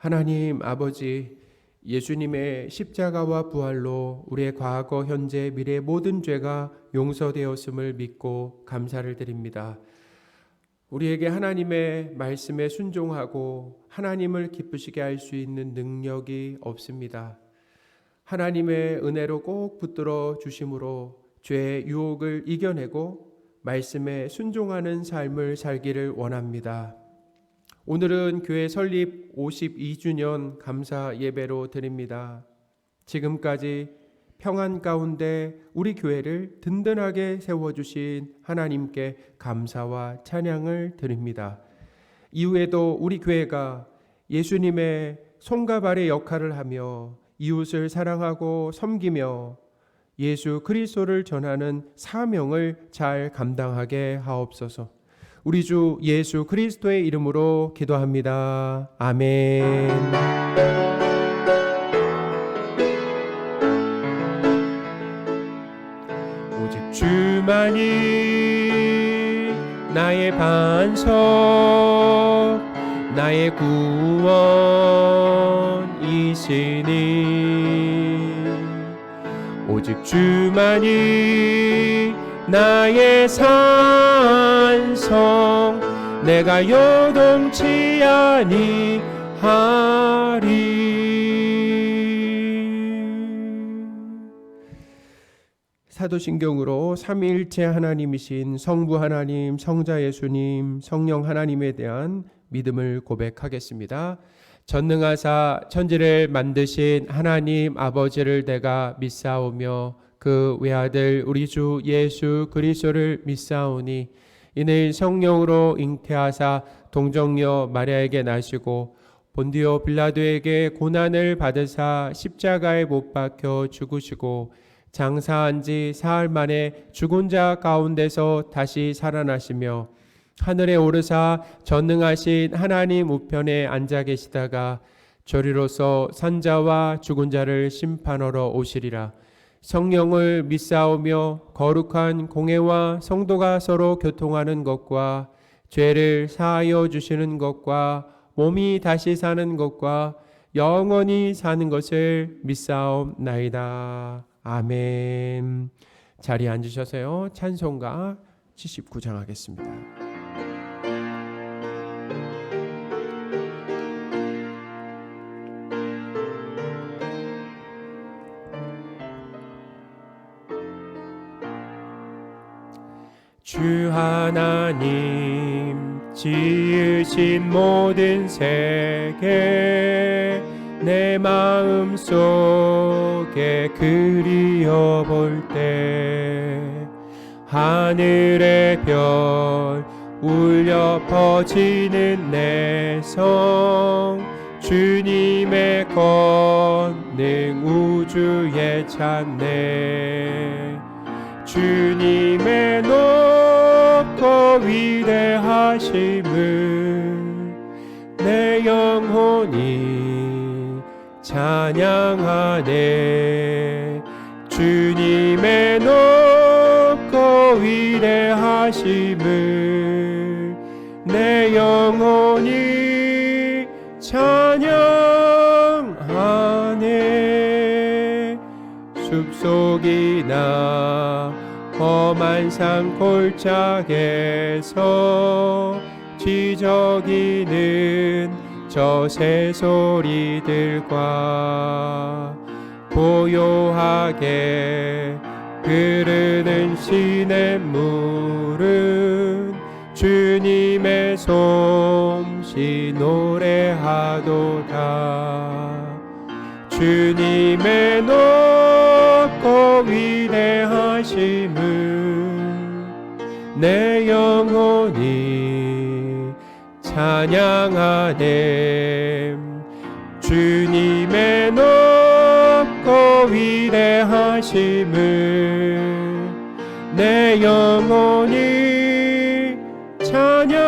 하나님 아버지, 예수님의 십자가와 부활로 우리의 과거, 현재, 미래 모든 죄가 용서되었음을 믿고 감사를 드립니다. 우리에게 하나님의 말씀에 순종하고 하나님을 기쁘시게 할 수 있는 능력이 없습니다. 하나님의 은혜로 꼭 붙들어 주심으로 죄의 유혹을 이겨내고 말씀에 순종하는 삶을 살기를 원합니다. 오늘은 교회 설립 52주년 감사 예배로 드립니다. 지금까지 평안 가운데 우리 교회를 든든하게 세워주신 하나님께 감사와 찬양을 드립니다. 이후에도 우리 교회가 예수님의 손과 발의 역할을 하며 이웃을 사랑하고 섬기며 예수 그리스도를 전하는 사명을 잘 감당하게 하옵소서. 우리 주 예수 그리스도의 이름으로 기도합니다. 아멘. 오직 주만이 나의 반석, 나의 구원이시니 오직 주만이 나의 산성, 내가 요동치 아니하리. 사도신경으로 삼위일체 하나님이신 성부 하나님, 성자 예수님, 성령 하나님에 대한 믿음을 고백하겠습니다. 전능하사 천지를 만드신 하나님 아버지를 내가 믿사오며 그 외아들 우리 주 예수 그리스도를 믿사오니 이는 성령으로 잉태하사 동정녀 마리아에게 나시고 본디오 빌라도에게 고난을 받으사 십자가에 못 박혀 죽으시고 장사한 지 사흘 만에 죽은 자 가운데서 다시 살아나시며 하늘에 오르사 전능하신 하나님 우편에 앉아 계시다가 저리로서 산자와 죽은 자를 심판하러 오시리라. 성령을 믿사오며 거룩한 공회와 성도가 서로 교통하는 것과 죄를 사하여 주시는 것과 몸이 다시 사는 것과 영원히 사는 것을 믿사옵나이다. 아멘. 자리에 앉으셔서요. 찬송가 79장 하겠습니다. 주 하나님 지으신 모든 세계 내 마음 속에 그리어 볼 때 하늘의 별 울려 퍼지는 내 성 주님의 권능 우주에 찾네. 주님의 높고 위대하심을 내 영혼이 찬양하네. 주님의 높고 위대하심을 내 영혼이 찬양하네. 숲속이나 험한 산 골짜기에서 지저귀는 저 새소리들과 고요하게 흐르는 시냇물은 주님의 솜씨 노래하도다. 주님의 높고 위대하심을 내 영혼이 찬양하네. 주님의 높고 위대하심을 내 영혼이 찬양하네.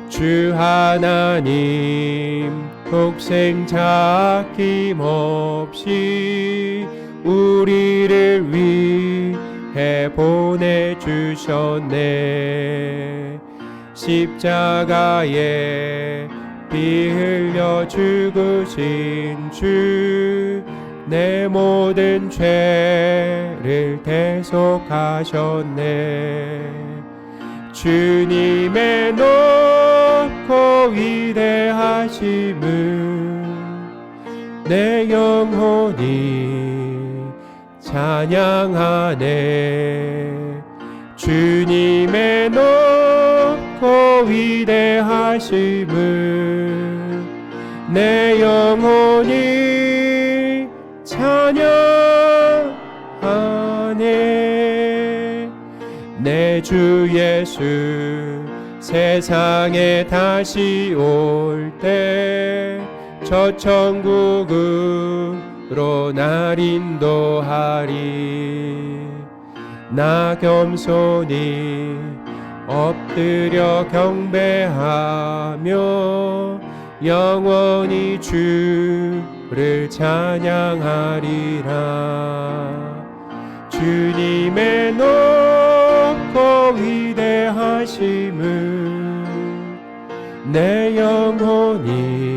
주 하나님 독생자 아낌없이 우리를 위해 보내주셨네. 십자가에 피 흘려 죽으신 주, 내 모든 죄를 대속하셨네. 주님의 높고 위대하심을 내 영혼이 찬양하네. 주님의 높고 위대하심을 내 영혼이 찬양하네. 내 주 예수 세상에 다시 올 때 저 천국으로 날 인도하리. 나 겸손히 엎드려 경배하며 영원히 주를 찬양하리라. 주님의 높고 위대하심을 내 영혼이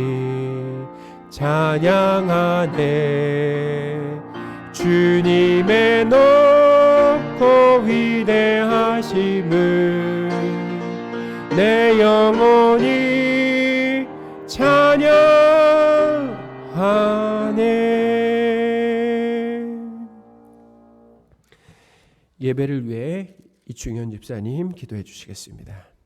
찬양하네. 주님의 높고 위대하심을 내 영혼이 찬양하네. 예배를 위해 이충현 집사님 기도해 주시겠습니다.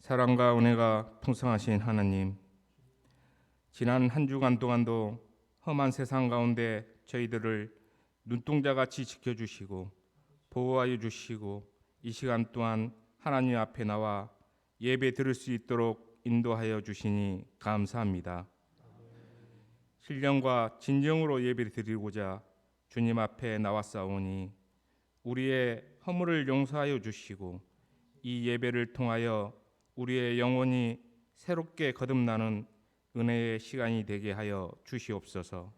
사랑과 은혜가 풍성하신 하나님, 지난 한 주간 동안도 험한 세상 가운데 저희들을 눈동자같이 지켜주시고 보호하여 주시고 이 시간 또한 하나님 앞에 나와 예배 드릴 수 있도록 인도하여 주시니 감사합니다. 신령과 진정으로 예배를 드리고자 주님 앞에 나왔사오니 우리의 허물을 용서하여 주시고 이 예배를 통하여 우리의 영혼이 새롭게 거듭나는 은혜의 시간이 되게 하여 주시옵소서.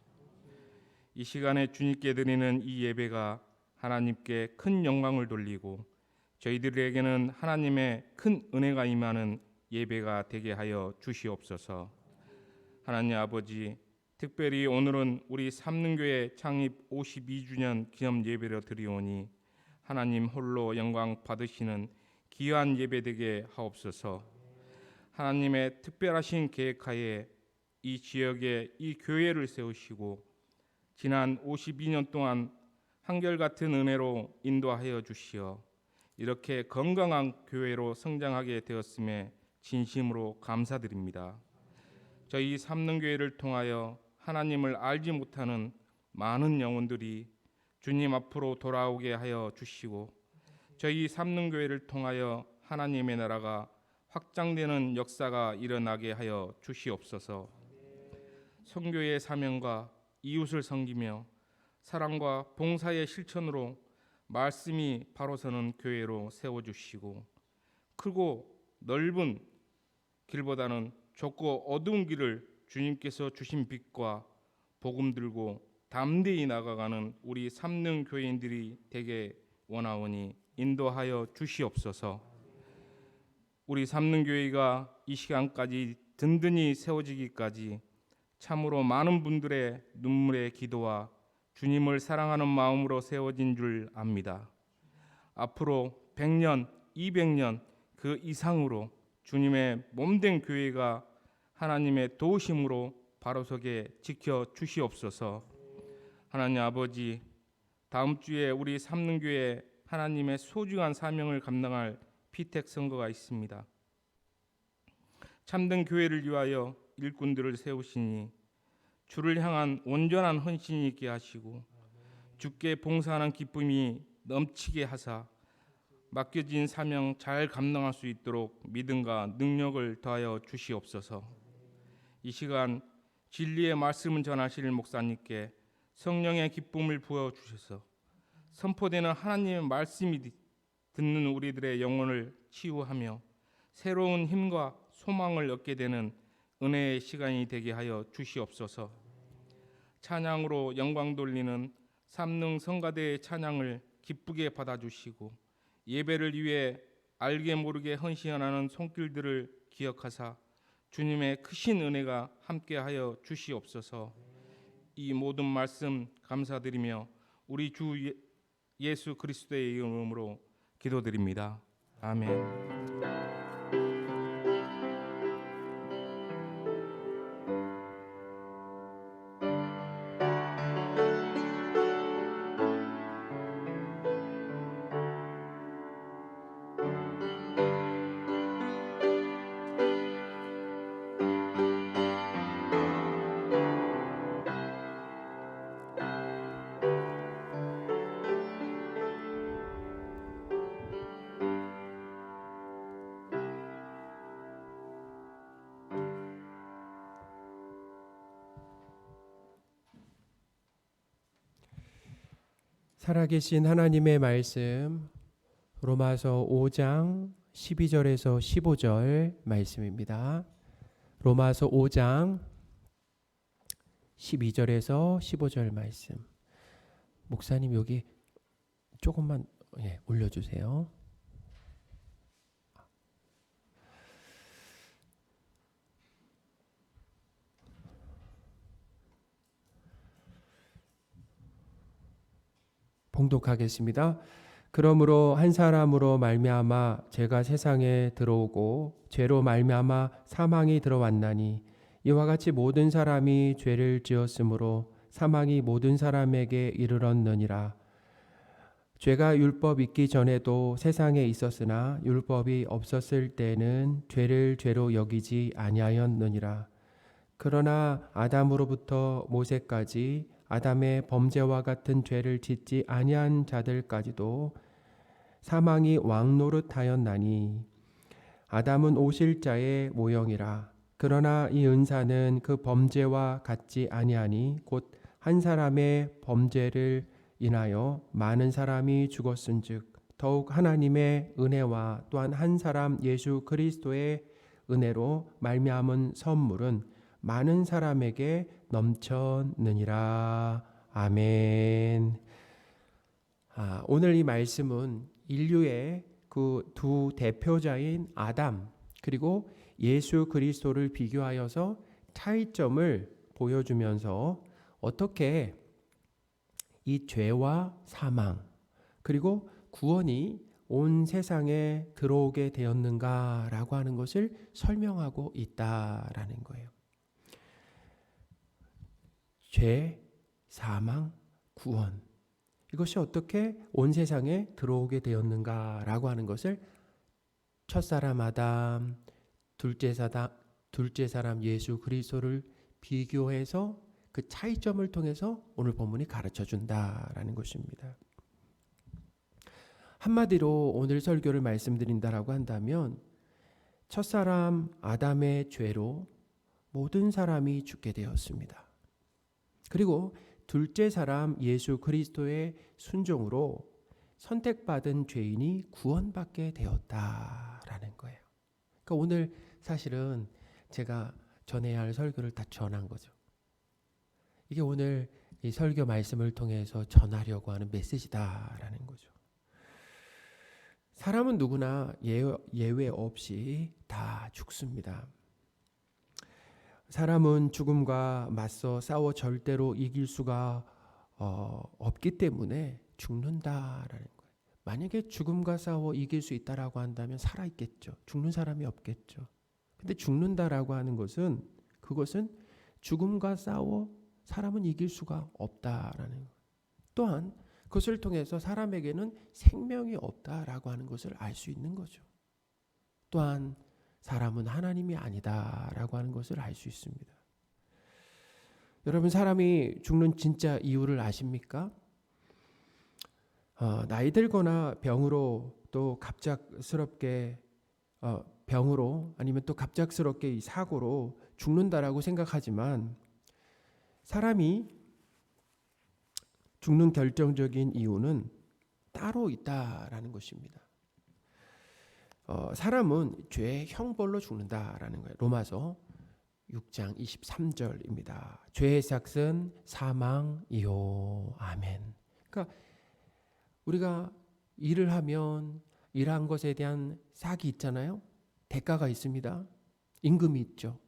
이 시간에 주님께 드리는 이 예배가 하나님께 큰 영광을 돌리고 저희들에게는 하나님의 큰 은혜가 임하는 예배가 되게 하여 주시옵소서. 하나님 아버지, 특별히 오늘은 우리 삼능교회 창립 52주년 기념 예배로 드리오니 하나님 홀로 영광 받으시는 귀한 예배 되게 하옵소서. 하나님의 특별하신 계획하에 이 지역에 이 교회를 세우시고 지난 52년 동안 한결같은 은혜로 인도하여 주시어 이렇게 건강한 교회로 성장하게 되었음에 진심으로 감사드립니다. 저희 삼능교회를 통하여 하나님을 알지 못하는 많은 영혼들이 주님 앞으로 돌아오게 하여 주시고 저희 삼능교회를 통하여 하나님의 나라가 확장되는 역사가 일어나게 하여 주시옵소서. 선교의 사명과 이웃을 섬기며 사랑과 봉사의 실천으로 말씀이 바로 서는 교회로 세워주시고 크고 넓은 길보다는 좁고 어두운 길을 주님께서 주신 빛과 복음 들고 담대히 나아가는 우리 삼능교회인들이 되게 원하오니 인도하여 주시옵소서. 우리 삼능교회가 이 시간까지 든든히 세워지기까지 참으로 많은 분들의 눈물의 기도와 주님을 사랑하는 마음으로 세워진 줄 압니다. 앞으로 100년, 200년 그 이상으로 주님의 몸된 교회가 하나님의 도우심으로 바로서게 지켜주시옵소서. 하나님 아버지, 다음 주에 우리 삼능교회 하나님의 소중한 사명을 감당할 피택 선거가 있습니다. 참된 교회를 위하여 일꾼들을 세우시니 주를 향한 온전한 헌신이 있게 하시고 주께 봉사하는 기쁨이 넘치게 하사 맡겨진 사명 잘 감당할 수 있도록 믿음과 능력을 더하여 주시옵소서. 이 시간 진리의 말씀을 전하실 목사님께 성령의 기쁨을 부어 주셔서 선포되는 하나님의 말씀이 듣는 우리들의 영혼을 치유하며 새로운 힘과 소망을 얻게 되는 은혜의 시간이 되게 하여 주시옵소서. 찬양으로 영광 돌리는 삼능 성가대의 찬양을 기쁘게 받아주시고 예배를 위해 알게 모르게 헌신하는 손길들을 기억하사 주님의 크신 은혜가 함께하여 주시옵소서. 이 모든 말씀 감사드리며 우리 주 예수 그리스도의 이름으로 기도드립니다. 아멘. 살아계신 하나님의 말씀 로마서 5장 12절에서 15절 말씀입니다. 로마서 5장 12절에서 15절 말씀. 목사님 여기 조금만 올려주세요. 봉독하겠습니다. 그러므로 한 사람으로 말미암아 죄가 세상에 들어오고 죄로 말미암아 사망이 들어왔나니 이와 같이 모든 사람이 죄를 지었으므로 사망이 모든 사람에게 이르렀느니라. 죄가 율법 있기 전에도 세상에 있었으나 율법이 없었을 때는 죄를 죄로 여기지 아니하였느니라. 그러나 아담으로부터 모세까지 아담의 범죄와 같은 죄를 짓지 아니한 자들까지도 사망이 왕노릇하였나니 아담은 오실자의 모형이라. 그러나 이 은사는 그 범죄와 같지 아니하니 곧 한 사람의 범죄를 인하여 많은 사람이 죽었은즉 더욱 하나님의 은혜와 또한 한 사람 예수 그리스도의 은혜로 말미암은 선물은 많은 사람에게 넘쳤느니라. 아멘. 오늘 이 말씀은 인류의 그 두 대표자인 아담 그리고 예수 그리스도를 비교하여서 차이점을 보여주면서 어떻게 이 죄와 사망 그리고 구원이 온 세상에 들어오게 되었는가라고 하는 것을 설명하고 있다라는 거예요. 죄, 사망, 구원 이것이 어떻게 온 세상에 들어오게 되었는가라고 하는 것을 첫사람 아담, 둘째 사람 예수 그리스도를 비교해서 그 차이점을 통해서 오늘 본문이 가르쳐 준다라는 것입니다. 한마디로 오늘 설교를 말씀드린다라고 한다면 첫사람 아담의 죄로 모든 사람이 죽게 되었습니다. 그리고 둘째 사람 예수 그리스도의 순종으로 선택받은 죄인이 구원받게 되었다라는 거예요. 그러니까 오늘 사실은 제가 전해야 할 설교를 다 전한 거죠. 이게 오늘 이 설교 말씀을 통해서 전하려고 하는 메시지다라는 거죠. 사람은 누구나 예외 없이 다 죽습니다. 사람은 죽음과 맞서 싸워 절대로 이길 수가 없기 때문에 죽는다라는 거예요. 만약에 죽음과 싸워 이길 수 있다라고 한다면 살아있겠죠. 죽는 사람이 없겠죠. 근데 죽는다라고 하는 것은 그것은 죽음과 싸워 사람은 이길 수가 없다라는 거예요. 또한 그것을 통해서 사람에게는 생명이 없다라고 하는 것을 알 수 있는 거죠. 또한 사람은 하나님이 아니다라고 하는 것을 알 수 있습니다. 여러분 사람이 죽는 진짜 이유를 아십니까? 나이 들거나 병으로 또 갑작스럽게 병으로 아니면 또 갑작스럽게 이 사고로 죽는다라고 생각하지만 사람이 죽는 결정적인 이유는 따로 있다라는 것입니다. 사람은 죄의 형벌로 죽는다라는 거예요. 로마서 6장 23절입니다. 죄의 삭은 사망이요. 아멘. 그러니까 우리가 일을 하면 일한 것에 대한 삭이 있잖아요. 대가가 있습니다. 임금이 있죠.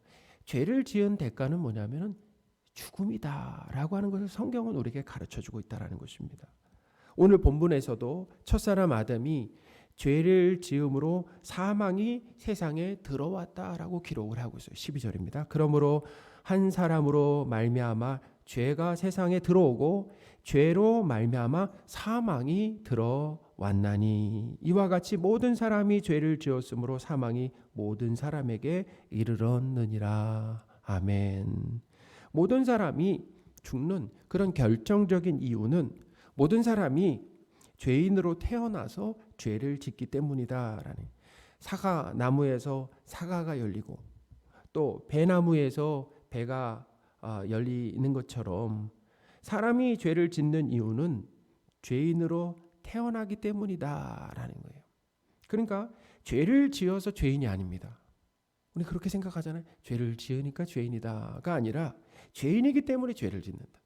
죄를 지은 대가는 뭐냐면은 죽음이다라고 하는 것을 성경은 우리에게 가르쳐주고 있다라는 것입니다. 오늘 본문에서도 첫사람 아담이 죄를 지음으로 사망이 세상에 들어왔다라고 기록을 하고 있어요. 12절입니다. 그러므로 한 사람으로 말미암아 죄가 세상에 들어오고 죄로 말미암아 사망이 들어왔나니 이와 같이 모든 사람이 죄를 지었으므로 사망이 모든 사람에게 이르렀느니라. 아멘. 모든 사람이 죽는 그런 결정적인 이유는 모든 사람이 죄인으로 태어나서 죄를 짓기 때문이다라는. 사과 나무에서 사과가 열리고 또 배나무에서 배가 열리는 것처럼 사람이 죄를 짓는 이유는 죄인으로 태어나기 때문이다라는 거예요. 그러니까 죄를 지어서 죄인이 아닙니다. 우리 그렇게 생각하잖아요. 죄를 지으니까 죄인이다가 아니라 죄인이기 때문에 죄를 짓는다.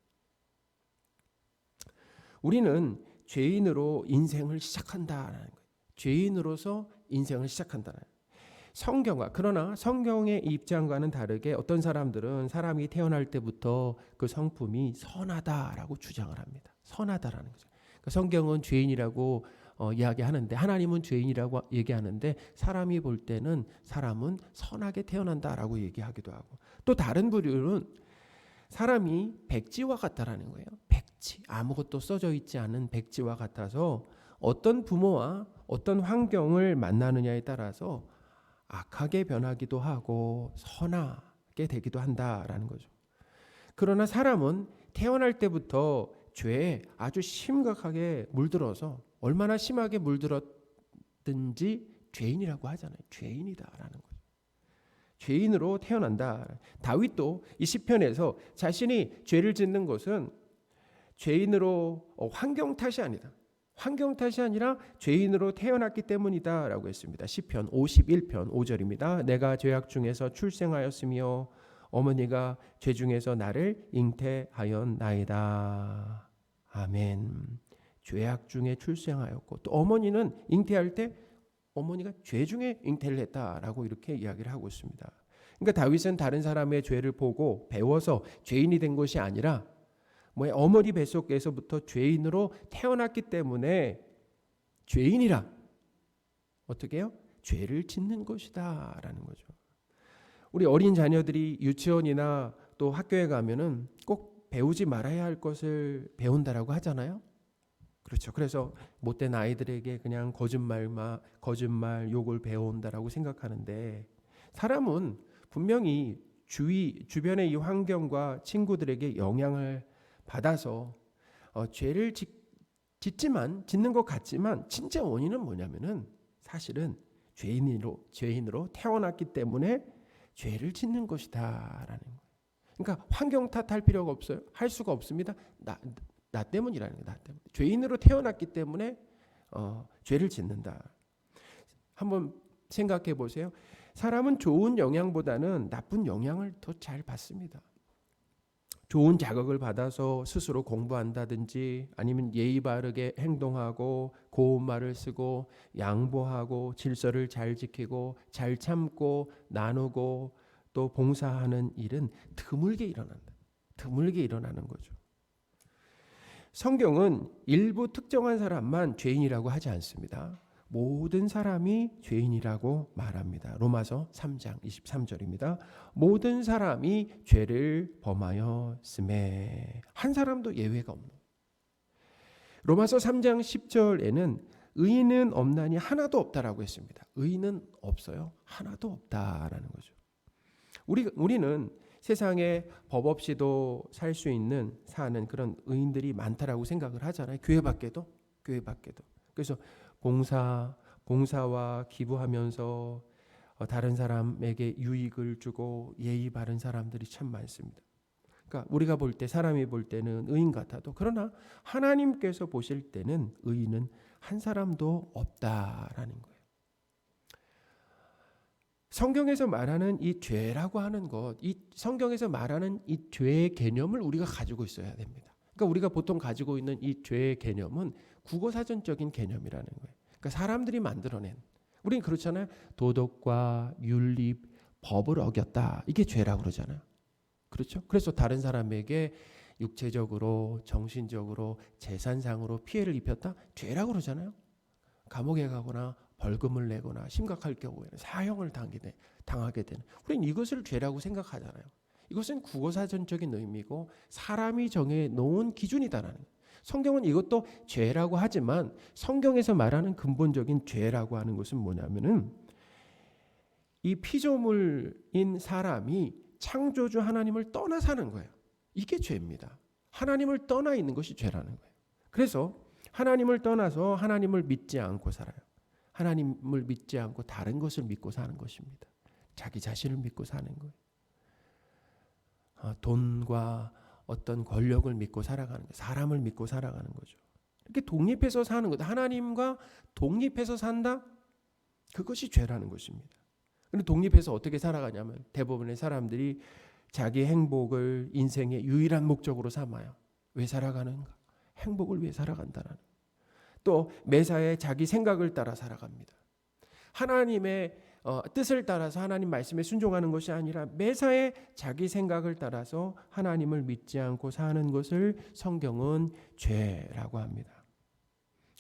우리는 죄인으로 인생을 시작한다라는 거예요. 죄인으로서 인생을 시작한다는 거예요. 그러나 성경의 입장과는 다르게 어떤 사람들은 사람이 태어날 때부터 그 성품이 선하다라고 주장을 합니다. 선하다라는 거죠. 그러니까 성경은 죄인이라고 이야기하는데 하나님은 죄인이라고 얘기하는데 사람이 볼 때는 사람은 선하게 태어난다라고 얘기하기도 하고 또 다른 부류는 사람이 백지와 같다라는 거예요. 백지, 아무것도 써져 있지 않은 백지와 같아서 어떤 부모와 어떤 환경을 만나느냐에 따라서 악하게 변하기도 하고 선하게 되기도 한다라는 거죠. 그러나 사람은 태어날 때부터 죄에 아주 심각하게 물들어서 얼마나 심하게 물들었든지 죄인이라고 하잖아요. 죄인이다라는 거죠. 죄인으로 태어난다. 다윗도 이 시편에서 자신이 죄를 짓는 것은 죄인으로 환경 탓이 아니다. 환경 탓이 아니라 죄인으로 태어났기 때문이다라고 했습니다. 시편 51편 5절입니다. 내가 죄악 중에서 출생하였으며 어머니가 죄 중에서 나를 잉태하였나이다. 아멘. 죄악 중에 출생하였고 또 어머니는 잉태할 때 어머니가 죄 중에 잉태를 했다라고 이렇게 이야기를 하고 있습니다. 그러니까 다윗은 다른 사람의 죄를 보고 배워서 죄인이 된 것이 아니라 어머니 뱃속에서부터 죄인으로 태어났기 때문에 죄인이라 어떻게 해요? 죄를 짓는 것이다라는 거죠. 우리 어린 자녀들이 유치원이나 또 학교에 가면은 꼭 배우지 말아야 할 것을 배운다라고 하잖아요. 그렇죠. 그래서 못된 아이들에게 그냥 거짓말, 욕을 배운다라고 생각하는데 사람은 분명히 주변의 이 환경과 친구들에게 영향을 받아서 죄를 짓는 것 같지만 진짜 원인은 뭐냐면은 사실은 죄인으로 태어났기 때문에 죄를 짓는 것이다라는 거예요. 그러니까 환경 탓할 필요가 없어요. 할 수가 없습니다. 나 때문이라는 거예요. 나 때문에. 죄인으로 태어났기 때문에 죄를 짓는다. 한번 생각해 보세요. 사람은 좋은 영향보다는 나쁜 영향을 더 잘 받습니다. 좋은 자극을 받아서 스스로 공부한다든지 아니면 예의 바르게 행동하고 고운 말을 쓰고 양보하고 질서를 잘 지키고 잘 참고 나누고 또 봉사하는 일은 드물게 일어난다. 드물게 일어나는 거죠. 성경은 일부 특정한 사람만 죄인이라고 하지 않습니다. 모든 사람이 죄인이라고 말합니다. 로마서 3장 23절입니다. 모든 사람이 죄를 범하였음에 한 사람도 예외가 없는. 로마서 3장 10절에는 의인은 없나니 하나도 없다라고 했습니다. 의인은 없어요. 하나도 없다라는 거죠. 우리는 세상에 법 없이도 살 수 있는 사는 그런 의인들이 많다라고 생각을 하잖아요. 교회 밖에도. 그래서 봉사와 기부하면서 다른 사람에게 유익을 주고 예의 바른 사람들이 참 많습니다. 그러니까 우리가 볼 때, 사람이 볼 때는 의인 같아도, 그러나 하나님께서 보실 때는 의인은 한 사람도 없다라는 거예요. 성경에서 말하는 이 죄라고 하는 것, 이 성경에서 말하는 이 죄의 개념을 우리가 가지고 있어야 됩니다. 그러니까 우리가 보통 가지고 있는 이 죄의 개념은 국어사전적인 개념이라는 거예요. 그러니까 사람들이 만들어낸, 우리는 그렇잖아요. 도덕과 윤리, 법을 어겼다. 이게 죄라고 그러잖아요. 그렇죠? 그래서 다른 사람에게 육체적으로, 정신적으로, 재산상으로 피해를 입혔다? 죄라고 그러잖아요. 감옥에 가거나 벌금을 내거나 심각할 경우에는 사형을 당하게 되는, 우리는 이것을 죄라고 생각하잖아요. 이것은 국어사전적인 의미고 사람이 정해놓은 기준이다라는 거예요. 성경은 이것도 죄라고 하지만 성경에서 말하는 근본적인 죄라고 하는 것은 뭐냐면은 이 피조물인 사람이 창조주 하나님을 떠나 사는 거예요. 이게 죄입니다. 하나님을 떠나 있는 것이 죄라는 거예요. 그래서 하나님을 떠나서 하나님을 믿지 않고 살아요. 하나님을 믿지 않고 다른 것을 믿고 사는 것입니다. 자기 자신을 믿고 사는 거예요. 돈과 어떤 권력을 믿고 살아가는 거예요. 사람을 믿고 살아가는 거죠. 이렇게 독립해서 사는 것, 하나님과 독립해서 산다? 그것이 죄라는 것입니다. 그런데 독립해서 어떻게 살아가냐면 대부분의 사람들이 자기 행복을 인생의 유일한 목적으로 삼아요. 왜 살아가는가? 행복을 위해 살아간다는. 또 매사에 자기 생각을 따라 살아갑니다. 하나님의 뜻을 따라서 하나님 말씀에 순종하는 것이 아니라 매사에 자기 생각을 따라서 하나님을 믿지 않고 사는 것을 성경은 죄라고 합니다.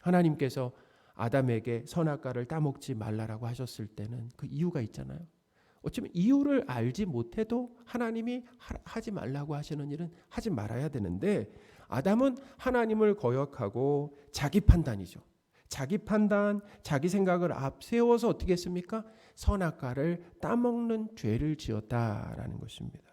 하나님께서 아담에게 선악과를 따먹지 말라라고 하셨을 때는 그 이유가 있잖아요. 어쩌면 이유를 알지 못해도 하나님이 하지 말라고 하시는 일은 하지 말아야 되는데 아담은 하나님을 거역하고 자기 판단이죠. 자기 판단, 자기 생각을 앞세워서 어떻게 했습니까? 선악과를 따먹는 죄를 지었다라는 것입니다.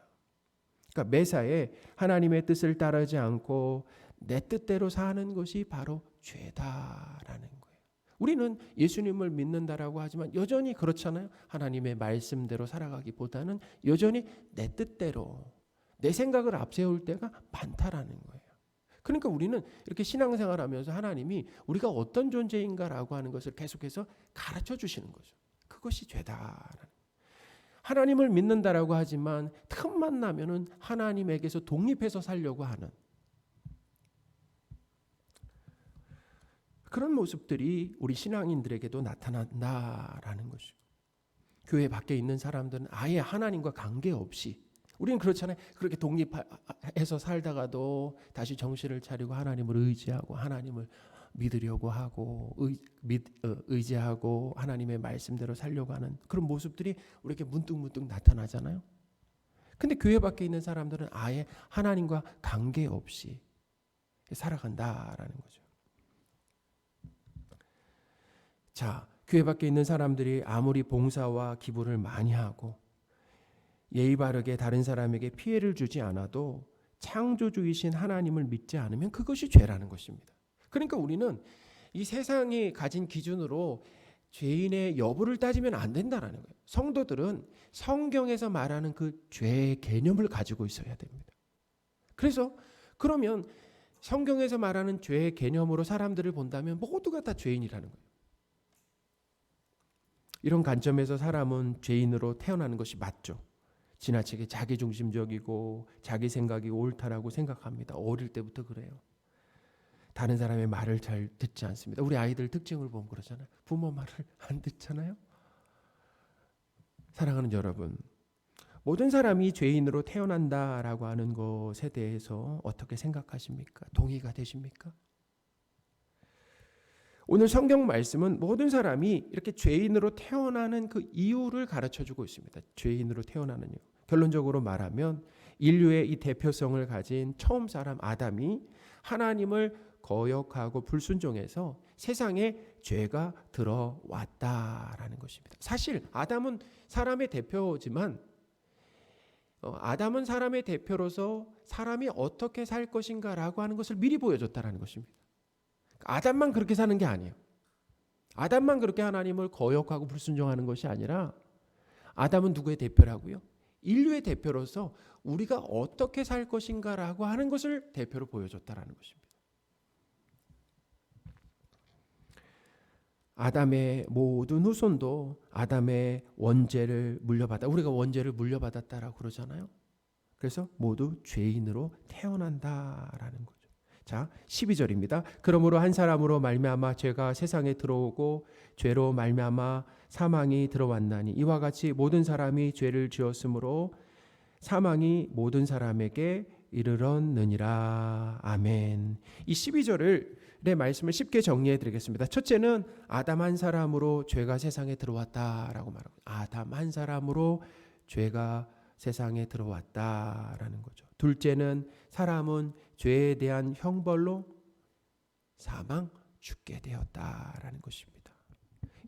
그러니까 매사에 하나님의 뜻을 따르지 않고 내 뜻대로 사는 것이 바로 죄다라는 거예요. 우리는 예수님을 믿는다라고 하지만 여전히 그렇잖아요. 하나님의 말씀대로 살아가기보다는 여전히 내 뜻대로 내 생각을 앞세울 때가 많다라는 거예요. 그러니까 우리는 이렇게 신앙생활하면서 하나님이 우리가 어떤 존재인가라고 하는 것을 계속해서 가르쳐 주시는 거죠. 그것이 죄다. 하나님을 믿는다라고 하지만 틈만 나면은 하나님에게서 독립해서 살려고 하는 그런 모습들이 우리 신앙인들에게도 나타난다라는 것이죠. 교회 밖에 있는 사람들은 아예 하나님과 관계없이, 우리는 그렇잖아요. 그렇게 독립해서 살다가도 다시 정신을 차리고 하나님을 의지하고 하나님을 믿으려고 하고 의지하고 하나님의 말씀대로 살려고 하는 그런 모습들이 우리에게 문득문득 나타나잖아요. 근데 교회 밖에 있는 사람들은 아예 하나님과 관계없이 살아간다라는 거죠. 자, 교회 밖에 있는 사람들이 아무리 봉사와 기부를 많이 하고 예의 바르게 다른 사람에게 피해를 주지 않아도 창조주이신 하나님을 믿지 않으면 그것이 죄라는 것입니다. 그러니까 우리는 이 세상이 가진 기준으로 죄인의 여부를 따지면 안 된다는 거예요. 성도들은 성경에서 말하는 그 죄의 개념을 가지고 있어야 됩니다. 그래서 그러면 성경에서 말하는 죄의 개념으로 사람들을 본다면 모두가 다 죄인이라는 거예요. 이런 관점에서 사람은 죄인으로 태어나는 것이 맞죠. 지나치게 자기중심적이고 자기 생각이 옳다라고 생각합니다. 어릴 때부터 그래요. 다른 사람의 말을 잘 듣지 않습니다. 우리 아이들 특징을 보면 그러잖아요. 부모 말을 안 듣잖아요. 사랑하는 여러분, 모든 사람이 죄인으로 태어난다라고 하는 것에 대해서 어떻게 생각하십니까? 동의가 되십니까? 오늘 성경 말씀은 모든 사람이 이렇게 죄인으로 태어나는 그 이유를 가르쳐주고 있습니다. 죄인으로 태어나는 이유. 결론적으로 말하면 인류의 이 대표성을 가진 처음 사람 아담이 하나님을 거역하고 불순종해서 세상에 죄가 들어왔다라는 것입니다. 사실 아담은 사람의 대표지만 아담은 사람의 대표로서 사람이 어떻게 살 것인가라고 하는 것을 미리 보여줬다라는 것입니다. 아담만 그렇게 사는 게 아니에요. 아담만 그렇게 하나님을 거역하고 불순종하는 것이 아니라 아담은 누구의 대표라고요? 인류의 대표로서 우리가 어떻게 살 것인가라고 하는 것을 대표로 보여줬다라는 것입니다. 아담의 모든 후손도 아담의 원죄를 물려받아, 우리가 원죄를 물려받았다라고 그러잖아요. 그래서 모두 죄인으로 태어난다라는 거죠. 자, 12절입니다. 그러므로 한 사람으로 말미암아 죄가 세상에 들어오고 죄로 말미암아 사망이 들어왔나니 이와 같이 모든 사람이 죄를 지었으므로 사망이 모든 사람에게 이르렀느니라. 아멘. 이 12절의 말씀을 쉽게 정리해 드리겠습니다. 첫째는 아담 한 사람으로 죄가 세상에 들어왔다라고 말하고, 아담 한 사람으로 죄가 세상에 들어왔다라는 거죠. 둘째는 사람은 죄에 대한 형벌로 사망, 죽게 되었다라는 것입니다.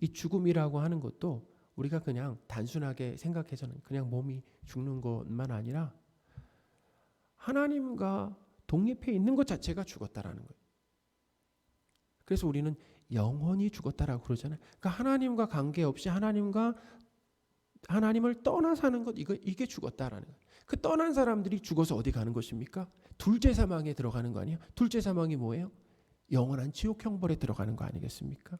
이 죽음이라고 하는 것도 우리가 그냥 단순하게 생각해서는 그냥 몸이 죽는 것만 아니라 하나님과 독립해 있는 것 자체가 죽었다라는 거예요. 그래서 우리는 영원히 죽었다라고 그러잖아요. 그러니까 하나님과 관계없이 하나님을 떠나 사는 것, 이게 죽었다라는 거예요. 그 떠난 사람들이 죽어서 어디 가는 것입니까? 둘째 사망에 들어가는 거 아니에요? 둘째 사망이 뭐예요? 영원한 지옥 형벌에 들어가는 거 아니겠습니까?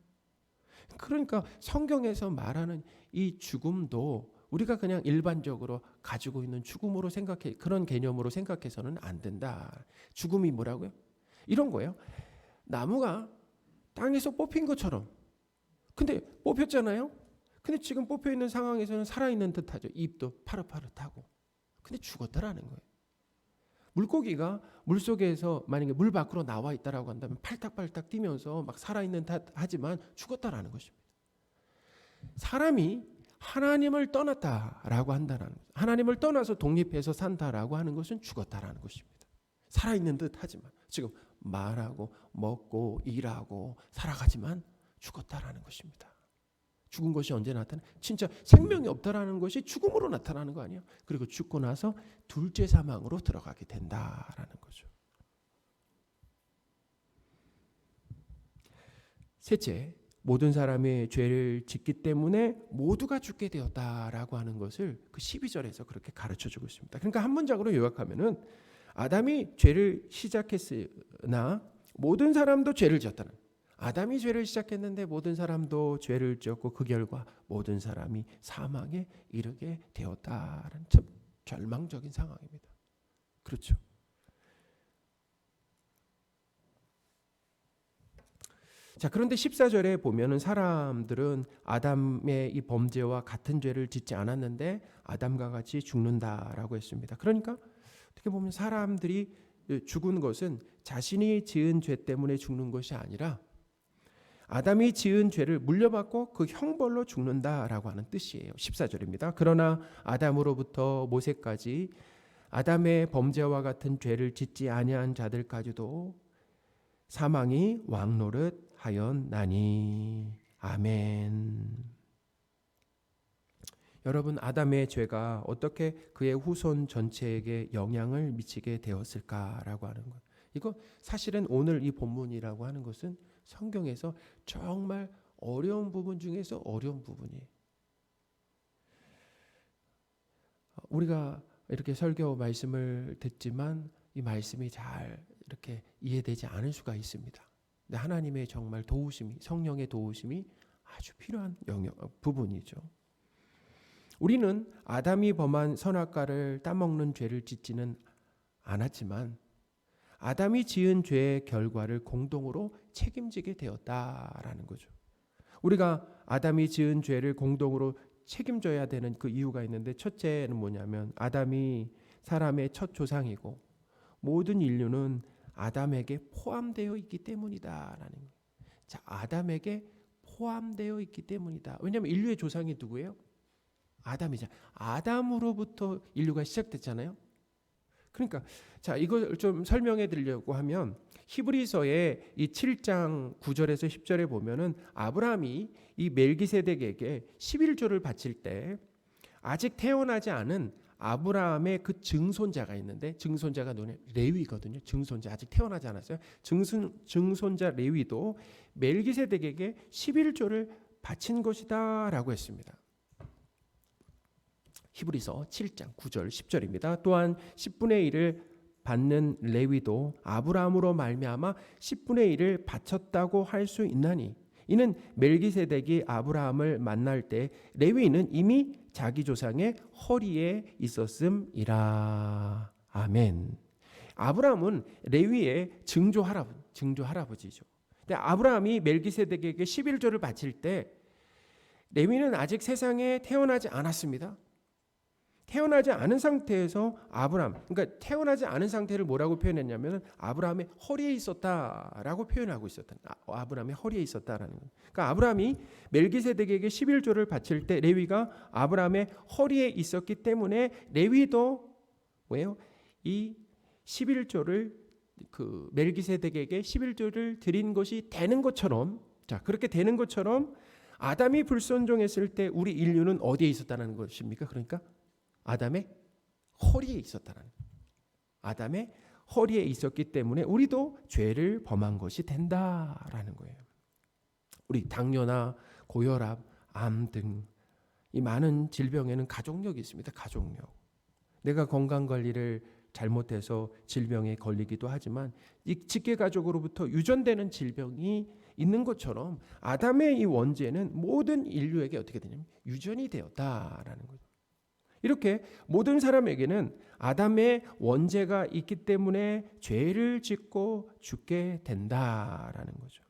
그러니까 성경에서 말하는 이 죽음도 우리가 그냥 일반적으로 가지고 있는 죽음으로 생각해, 그런 개념으로 생각해서는 안 된다. 죽음이 뭐라고요? 이런 거예요. 나무가 땅에서 뽑힌 것처럼. 근데 뽑혔잖아요. 근데 지금 뽑혀 있는 상황에서는 살아있는 듯하죠. 입도 파릇파릇하고. 근데 죽었다라는 거예요. 물고기가 물속에서 만약에 물 밖으로 나와 있다라고 한다면 팔딱팔딱 뛰면서 막 살아있는 듯 하지만 죽었다라는 것입니다. 사람이 하나님을 떠났다라고 한다는 것, 하나님을 떠나서 독립해서 산다라고 하는 것은 죽었다라는 것입니다. 살아있는 듯 하지만 지금 말하고 먹고 일하고 살아가지만 죽었다라는 것입니다. 죽은 것이 언제 나타나? 진짜 생명이 없다라는 것이 죽음으로 나타나는 거 아니에요? 그리고 죽고 나서 둘째 사망으로 들어가게 된다라는 거죠. 셋째, 모든 사람의 죄를 짓기 때문에 모두가 죽게 되었다라고 하는 것을 그 12절에서 그렇게 가르쳐주고 있습니다. 그러니까 한 문장으로 요약하면은 아담이 죄를 시작했으나 모든 사람도 죄를 지었다는, 아담이 죄를 시작했는데 모든 사람도 죄를 지었고 그 결과 모든 사람이 사망에 이르게 되었다는 참 절망적인 상황입니다. 그렇죠. 자, 그런데 14절에 보면은 사람들은 아담의 이 범죄와 같은 죄를 짓지 않았는데 아담과 같이 죽는다라고 했습니다. 그러니까 어떻게 보면 사람들이 죽은 것은 자신이 지은 죄 때문에 죽는 것이 아니라 아담이 지은 죄를 물려받고 그 형벌로 죽는다라고 하는 뜻이에요. 14절입니다. 그러나 아담으로부터 모세까지 아담의 범죄와 같은 죄를 짓지 아니한 자들까지도 사망이 왕노릇 하였나니. 아멘. 여러분, 아담의 죄가 어떻게 그의 후손 전체에게 영향을 미치게 되었을까라고 하는 것. 이거 사실은 오늘 이 본문이라고 하는 것은 성경에서 정말 어려운 부분 중에서 어려운 부분이에요. 우리가 이렇게 설교 말씀을 듣지만 이 말씀이 잘 이렇게 이해되지 않을 수가 있습니다. 근데 하나님의 정말 도우심이, 성령의 도우심이 아주 필요한 부분이죠. 우리는 아담이 범한 선악과를 따먹는 죄를 짓지는 않았지만 아담이 지은 죄의 결과를 공동으로 책임지게 되었다라는 거죠. 우리가 아담이 지은 죄를 공동으로 책임져야 되는 그 이유가 있는데, 첫째는 뭐냐면 아담이 사람의 첫 조상이고 모든 인류는 아담에게 포함되어 있기 때문이다라는 거예요. 자, 아담에게 포함되어 있기 때문이다. 왜냐하면 인류의 조상이 누구예요? 아담이잖아요. 아담으로부터 인류가 시작됐잖아요. 그러니까 자, 이걸 좀 설명해 드리려고 하면 히브리서의 이 7장 9절에서 10절에 보면은 아브라함이 이 멜기세덱에게 11조를 바칠 때 아직 태어나지 않은 아브라함의 그 증손자가 있는데, 증손자가 누구냐? 레위거든요. 증손자, 아직 태어나지 않았어요. 증손자 레위도 멜기세덱에게 11조를 바친 것이다라고 했습니다. 히브리서 7장 9절 10절입니다. 또한 10분의 1을 받는 레위도 아브라함으로 말미암아 10분의 1을 바쳤다고 할 수 있나니 이는 멜기세덱이 아브라함을 만날 때 레위는 이미 자기 조상의 허리에 있었음이라. 아멘. 아브라함은 레위의 증조 할아버지죠. 근데 아브라함이 멜기세덱에게 11조를 바칠 때 레위는 아직 세상에 태어나지 않았습니다. 태어나지 않은 상태에서 그러니까 태어나지 않은 상태를 뭐라고 표현했냐면 아브라함의 허리에 있었다라고 표현하고 있었다. 아브라함의 허리에 있었다라는 거예요. 그러니까 아브라함이 멜기세덱에게 11조를 바칠 때 레위가 아브라함의 허리에 있었기 때문에 레위도 왜요? 이 11조를 그 멜기세덱에게 11조를 드린 것이 되는 것처럼, 자, 그렇게 되는 것처럼 아담이 불순종했을 때 우리 인류는 어디에 있었다는 것입니까? 그러니까 아담의 허리에 있었다는 거예요. 아담의 허리에 있었기 때문에 우리도 죄를 범한 것이 된다라는 거예요. 우리 당뇨나 고혈압, 암 등 이 많은 질병에는 가족력이 있습니다. 가족력. 내가 건강 관리를 잘못해서 질병에 걸리기도 하지만 이 직계 가족으로부터 유전되는 질병이 있는 것처럼 아담의 이 원죄는 모든 인류에게 어떻게 되냐면 유전이 되었다라는 거죠. 이렇게 모든 사람에게는 아담의 원죄가 있기 때문에 죄를 짓고 죽게 된다라는 거죠.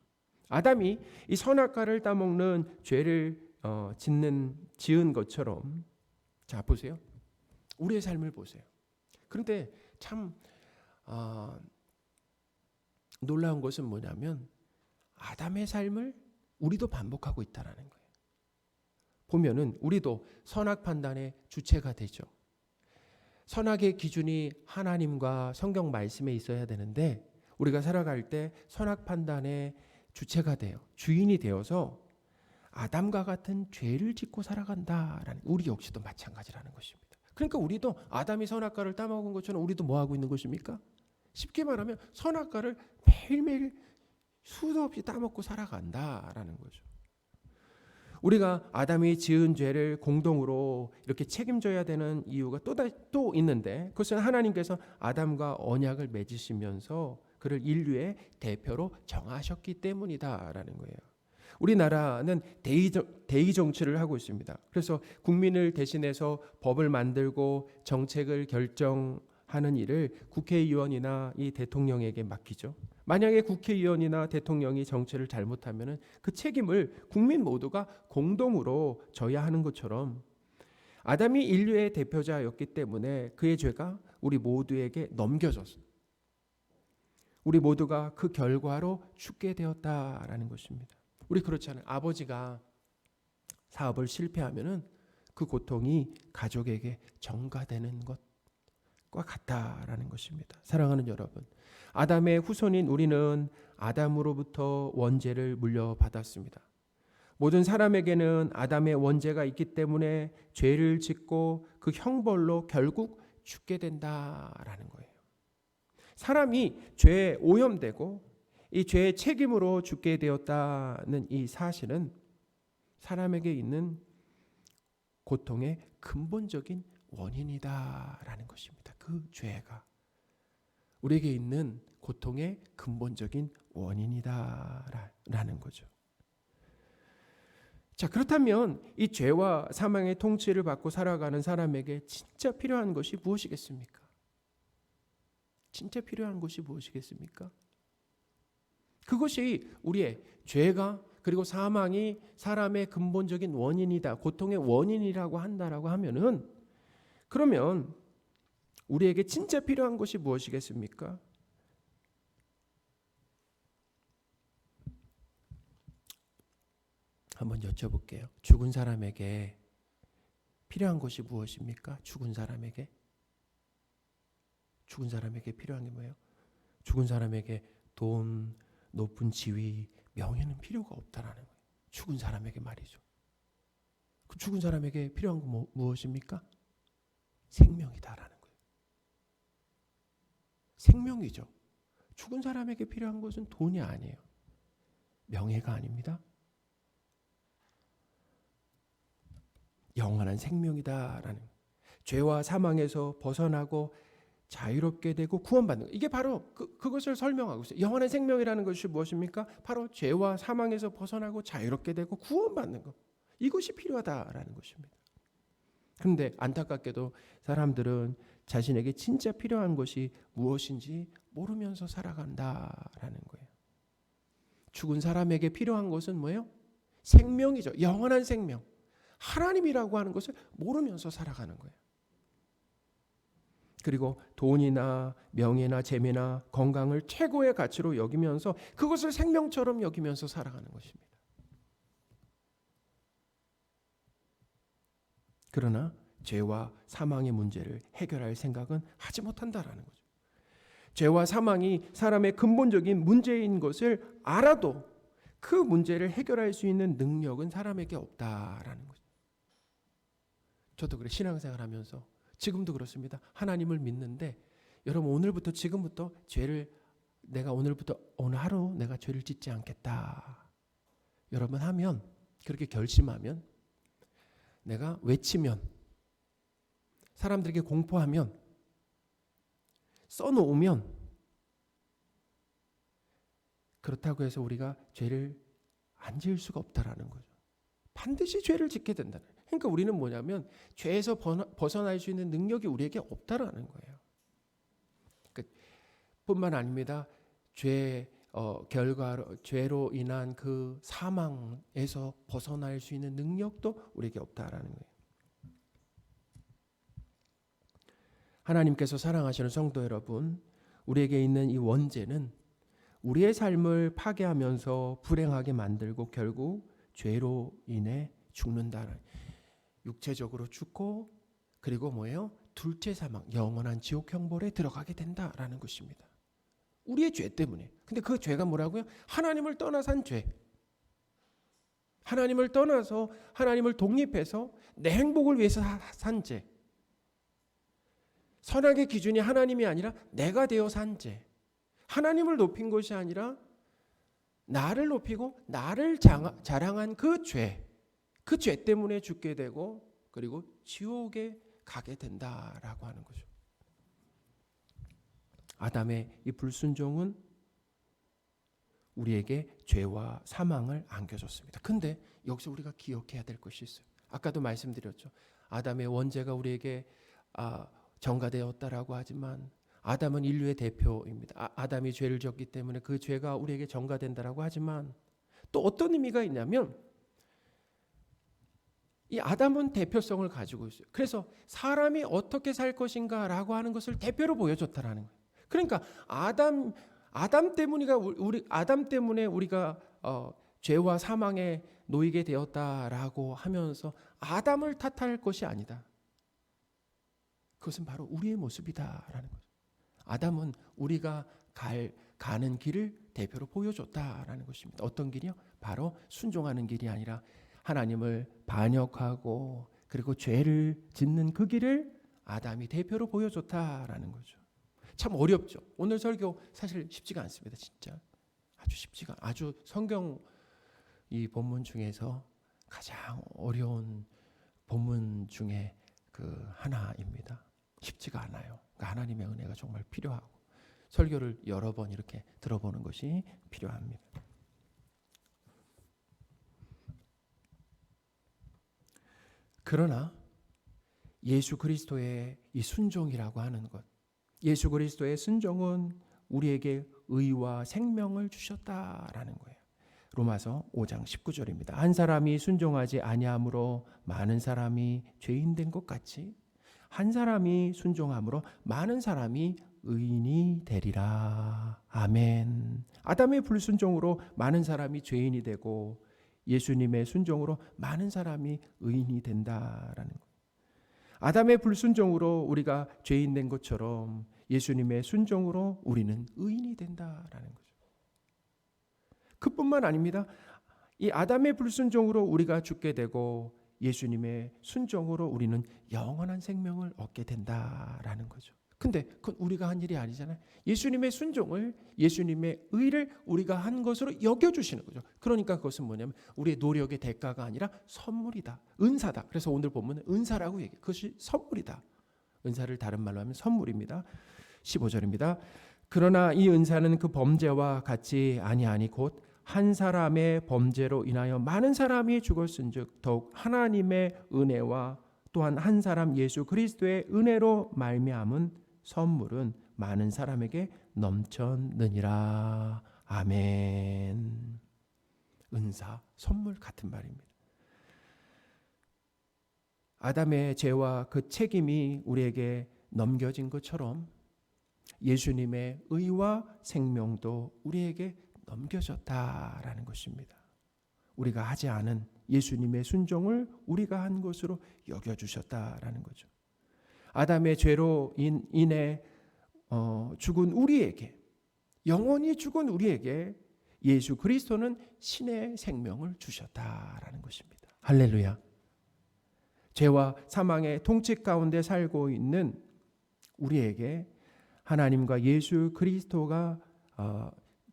아담이 이 선악과를 따먹는 죄를 지은 것처럼, 자 보세요. 우리의 삶을 보세요. 그런데 참 놀라운 것은 뭐냐면 아담의 삶을 우리도 반복하고 있다는 거예요. 보면은 우리도 선악 판단의 주체가 되죠. 선악의 기준이 하나님과 성경 말씀에 있어야 되는데 우리가 살아갈 때 선악 판단의 주체가 돼요. 주인이 되어서 아담과 같은 죄를 짓고 살아간다라는, 우리 역시도 마찬가지라는 것입니다. 그러니까 우리도 아담이 선악과를 따먹은 것처럼 우리도 뭐 하고 있는 것입니까? 쉽게 말하면 선악과를 매일매일 수도 없이 따먹고 살아간다라는 거죠. 우리가 아담이 지은 죄를 공동으로 이렇게 책임져야 되는 이유가 또 있는데, 그것은 하나님께서 아담과 언약을 맺으시면서 그를 인류의 대표로 정하셨기 때문이다라는 거예요. 우리나라는 대의 정치를 하고 있습니다. 그래서 국민을 대신해서 법을 만들고 정책을 결정하는 일을 국회의원이나 이 대통령에게 맡기죠. 만약에 국회의원이나 대통령이 정치를 잘못하면 그 책임을 국민 모두가 공동으로 져야 하는 것처럼 아담이 인류의 대표자였기 때문에 그의 죄가 우리 모두에게 넘겨졌어요. 우리 모두가 그 결과로 죽게 되었다라는 것입니다. 우리 그렇잖아요. 아버지가 사업을 실패하면은 그 고통이 가족에게 전가되는 것과 같다라는 것입니다. 사랑하는 여러분, 아담의 후손인 우리는 아담으로부터 원죄를 물려받았습니다. 모든 사람에게는 아담의 원죄가 있기 때문에 죄를 짓고 그 형벌로 결국 죽게 된다라는 거예요. 사람이 죄에 오염되고 이 죄의 책임으로 죽게 되었다는 이 사실은 사람에게 있는 고통의 근본적인 원인이다라는 것입니다. 그 죄가 우리에게 있는 고통의 근본적인 원인이다라는 거죠. 자, 그렇다면 이 죄와 사망의 통치를 받고 살아가는 사람에게 진짜 필요한 것이 무엇이겠습니까? 진짜 필요한 것이 무엇이겠습니까? 그것이 우리의 죄가 그리고 사망이 사람의 근본적인 원인이다, 고통의 원인이라고 한다라고 하면은, 그러면 우리에게 진짜 필요한 것이 무엇이겠습니까? 한번 여쭤볼게요. 죽은 사람에게 필요한 것이 무엇입니까? 죽은 사람에게 필요한 게 뭐예요? 죽은 사람에게 돈, 높은 지위, 명예는 필요가 없다라는 거예요. 죽은 사람에게 말이죠. 그 죽은 사람에게 필요한 건 무엇입니까? 생명이다라는 거예요. 생명이죠. 죽은 사람에게 필요한 것은 돈이 아니에요. 명예가 아닙니다. 영원한 생명이다라는, 죄와 사망에서 벗어나고 자유롭게 되고 구원받는 것. 이게 바로 그것을 설명하고 있어요. 영원한 생명이라는 것이 무엇입니까? 바로 죄와 사망에서 벗어나고 자유롭게 되고 구원받는 것. 이것이 필요하다라는 것입니다. 그런데 안타깝게도 사람들은 자신에게 진짜 필요한 것이 무엇인지 모르면서 살아간다라는 거예요. 죽은 사람에게 필요한 것은 뭐예요? 생명이죠. 영원한 생명. 하나님이라고 하는 것을 모르면서 살아가는 거예요. 그리고 돈이나 명예나 재미나 건강을 최고의 가치로 여기면서 그것을 생명처럼 여기면서 살아가는 것입니다. 그러나 죄와 사망의 문제를 해결할 생각은 하지 못한다라는 거죠. 죄와 사망이 사람의 근본적인 문제인 것을 알아도 그 문제를 해결할 수 있는 능력은 사람에게 없다라는 거죠. 저도 그래, 신앙생활하면서 지금도 그렇습니다. 하나님을 믿는데 여러분, 오늘부터 지금부터 내가 오늘부터 오늘 하루 내가 죄를 짓지 않겠다. 여러분 하면, 그렇게 결심하면, 내가 외치면, 사람들에게 공포하면, 써놓으면, 그렇다고 해서 우리가 죄를 안 지을 수가 없다라는 거죠. 반드시 죄를 짓게 된다는. 그러니까 우리는 뭐냐면 죄에서 벗어날 수 있는 능력이 우리에게 없다라는 거예요. 뿐만 아닙니다. 죄로 인한 그 사망에서 벗어날 수 있는 능력도 우리에게 없다라는 거예요. 하나님께서 사랑하시는 성도 여러분, 우리에게 있는 이 원죄는 우리의 삶을 파괴하면서 불행하게 만들고 결국 죄로 인해 죽는다는, 육체적으로 죽고 그리고 뭐예요? 둘째 사망, 영원한 지옥 형벌에 들어가게 된다라는 것입니다. 우리의 죄 때문에. 근데 그 죄가 뭐라고요? 하나님을 떠나 산 죄. 하나님을 떠나서 하나님을 독립해서 내 행복을 위해서 산 죄. 선악의 기준이 하나님이 아니라 내가 되어 산 죄. 하나님을 높인 것이 아니라 나를 높이고 나를 자랑한 그 죄. 그 죄 때문에 죽게 되고 그리고 지옥에 가게 된다라고 하는 거죠. 아담의 이 불순종은 우리에게 죄와 사망을 안겨줬습니다. 근데 여기서 우리가 기억해야 될 것이 있어요. 아까도 말씀드렸죠. 아담의 원죄가 우리에게 전가되었다라고 하지만 아담은 인류의 대표입니다. 아담이 죄를 졌기 때문에 그 죄가 우리에게 전가된다라고 하지만 또 어떤 의미가 있냐면 이 아담은 대표성을 가지고 있어요. 그래서 사람이 어떻게 살 것인가라고 하는 것을 대표로 보여줬다라는 거예요. 그러니까 아담 때문에 우리가 죄와 사망에 놓이게 되었다라고 하면서 아담을 탓할 것이 아니다. 그것은 바로 우리의 모습이다라는 거죠. 아담은 우리가 가는 길을 대표로 보여줬다라는 것입니다. 어떤 길이요? 바로 순종하는 길이 아니라 하나님을 반역하고 그리고 죄를 짓는 그 길을 아담이 대표로 보여줬다라는 거죠. 참 어렵죠. 오늘 설교 사실 쉽지가 않습니다. 진짜 아주 성경 이 본문 중에서 가장 어려운 본문 중에 그 하나입니다. 쉽지가 않아요. 그러니까 하나님의 은혜가 정말 필요하고 설교를 여러 번 이렇게 들어보는 것이 필요합니다. 그러나 예수 그리스도의 이 순종이라고 하는 것, 예수 그리스도의 순종은 우리에게 의와 생명을 주셨다라는 거예요. 로마서 5장 19절입니다. 한 사람이 순종하지 아니함으로 많은 사람이 죄인 된 것 같이 한 사람이 순종함으로 많은 사람이 의인이 되리라. 아멘. 아담의 불순종으로 많은 사람이 죄인이 되고 예수님의 순종으로 많은 사람이 의인이 된다라는 거예요. 아담의 불순종으로 우리가 죄인 된 것처럼 예수님의 순종으로 우리는 의인이 된다라는 거죠. 그뿐만 아닙니다. 이 아담의 불순종으로 우리가 죽게 되고 예수님의 순종으로 우리는 영원한 생명을 얻게 된다라는 거죠. 근데 그건 우리가 한 일이 아니잖아요. 예수님의 순종을, 예수님의 의를 우리가 한 것으로 여겨주시는 거죠. 그러니까 그것은 뭐냐면 우리의 노력의 대가가 아니라 선물이다. 은사다. 그래서 오늘 본문은 은사라고 얘기해요. 그것이 선물이다. 은사를 다른 말로 하면 선물입니다. 15절입니다. 그러나 이 은사는 그 범죄와 같이 아니하니 곧 한 사람의 범죄로 인하여 많은 사람이 죽었은즉 더욱 하나님의 은혜와 또한 한 사람 예수 그리스도의 은혜로 말미암은 선물은 많은 사람에게 넘쳤느니라. 아멘. 은사, 선물 같은 말입니다. 아담의 죄와 그 책임이 우리에게 넘겨진 것처럼 예수님의 의와 생명도 우리에게 넘겨졌다라는 것입니다. 우리가 하지 않은 예수님의 순종을 우리가 한 것으로 여겨주셨다라는 거죠. 아담의 죄로 인해 죽은 우리에게, 영원히 죽은 우리에게 예수 그리스도는 신의 생명을 주셨다라는 것입니다. 할렐루야. 죄와 사망의 통치 가운데 살고 있는 우리에게 하나님과 예수 그리스도가